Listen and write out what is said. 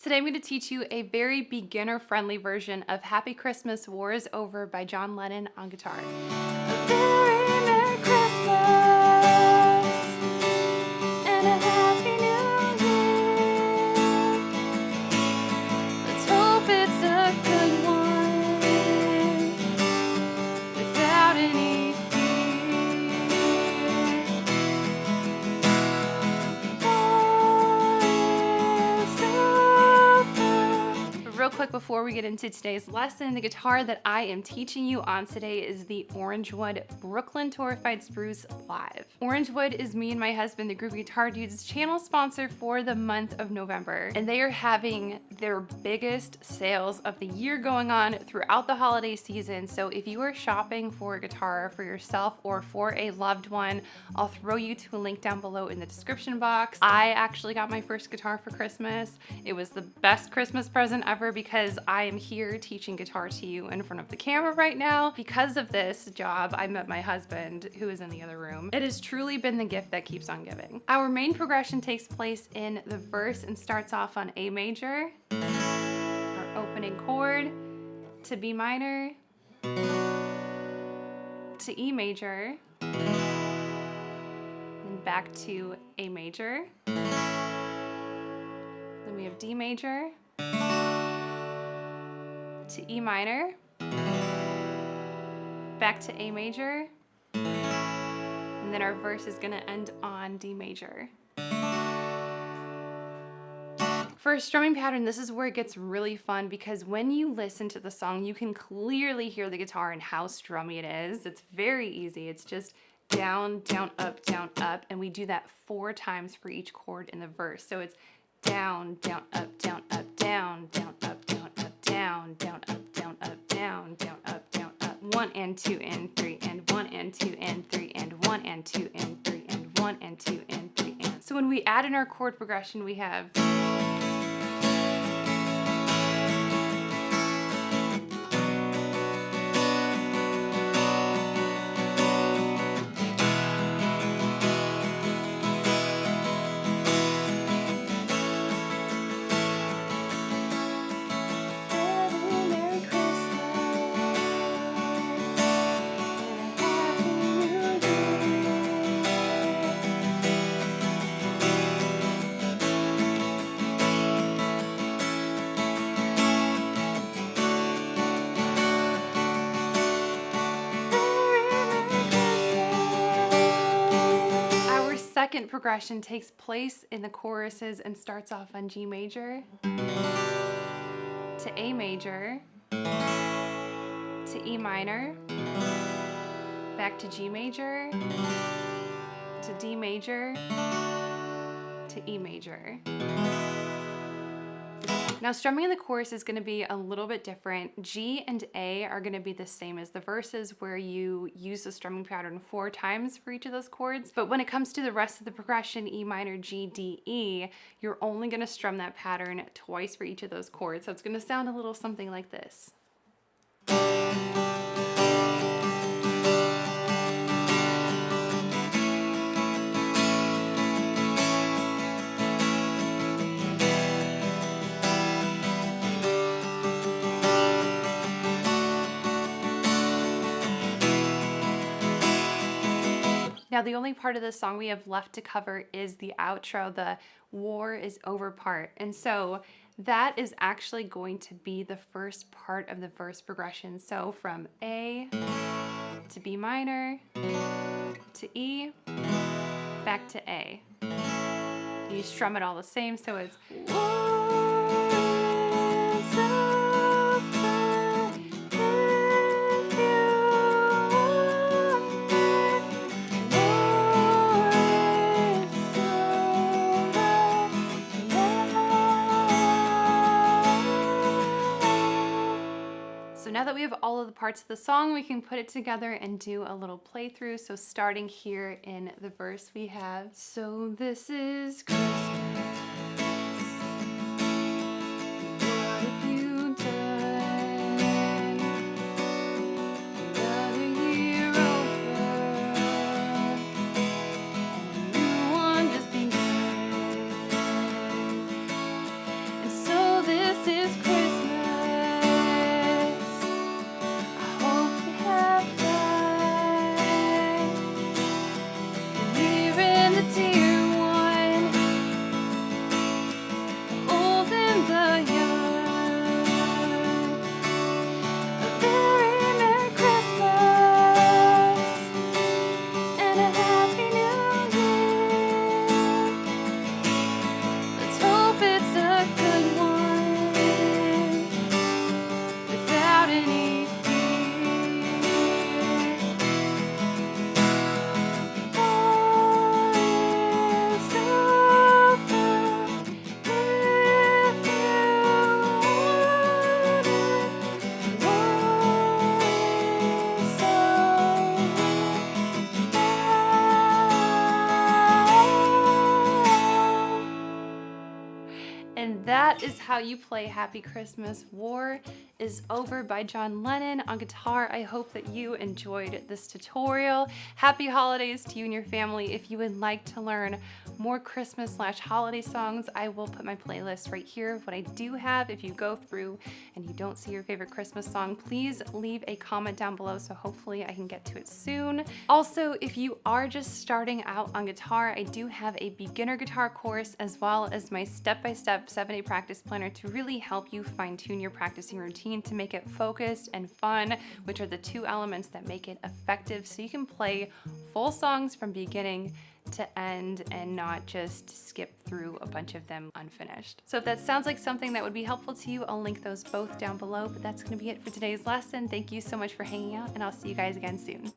Today I'm going to teach you a very beginner-friendly version of Happy Christmas, War is Over by John Lennon on guitar. A very Merry Christmas and a Happy New Year. Let's hope it's a good one without any Real quick before we get into today's lesson, the guitar that I am teaching you on today is the Orangewood Brooklyn Torrefied Spruce Live. Orangewood is me and my husband, the Group Guitar Dudes, channel sponsor for the month of November, and they are having their biggest sales of the year going on throughout the holiday season. So if you are shopping for a guitar for yourself or for a loved one, I'll throw you to a link down below in the description box. I actually got my first guitar for Christmas. It was the best Christmas present ever because I am here teaching guitar to you in front of the camera right now. Because of this job, I met my husband, who is in the other room. It has truly been the gift that keeps on giving. Our main progression takes place in the verse and starts off on A major, our opening chord, to B minor, to E major, then back to A major. Then we have D major, to E minor, back to A major, and then our verse is gonna end on D major. For a strumming pattern, this is where it gets really fun because when you listen to the song, you can clearly hear the guitar and how strummy it is. It's very easy. It's just down, down, up, and we do that 4 times for each chord in the verse. So it's down, down, up, down, up, down, down, up, down, up, down, down, up, down, up, down, down, up, down, up. 1 and 2 and 3 and 1 and 2 and 3 and 1 and 2 and 3 and 1 and 2 and 3 and. So when we add in our chord progression, we have. Second progression takes place in the choruses and starts off on G major, to A major, to E minor, back to G major, to D major, to E major. Now strumming in the chorus is going to be a little bit different. G and A are going to be the same as the verses where you use the strumming pattern 4 times for each of those chords. But when it comes to the rest of the progression, E minor, G, D, E, you're only going to strum that pattern twice for each of those chords. So it's going to sound a little something like this. Now the only part of the song we have left to cover is the outro, the War is Over part. And so that is actually going to be the first part of the verse progression. So from A to B minor to E, back to A. You strum it all the same, so it's War is over. So now that we have all of the parts of the song, we can put it together and do a little playthrough. So starting here in the verse, we have, so this is Christmas. What have you done? Another year over, and a new one just begun. And so How You Play Happy Christmas, War is Over by John Lennon on guitar. I hope that you enjoyed this tutorial. Happy holidays to you and your family. If you would like to learn more Christmas/holiday songs, I will put my playlist right here of what I do have. If you go through and you don't see your favorite Christmas song, please leave a comment down below so hopefully I can get to it soon. Also, if you are just starting out on guitar, I do have a beginner guitar course as well as my step-by-step 7-day practice planner to really help you fine-tune your practicing routine to make it focused and fun, which are the two elements that make it effective so you can play full songs from beginning to end and not just skip through a bunch of them unfinished. So if that sounds like something that would be helpful to you, I'll link those both down below, but that's gonna be it for today's lesson. Thank you so much for hanging out, and I'll see you guys again soon.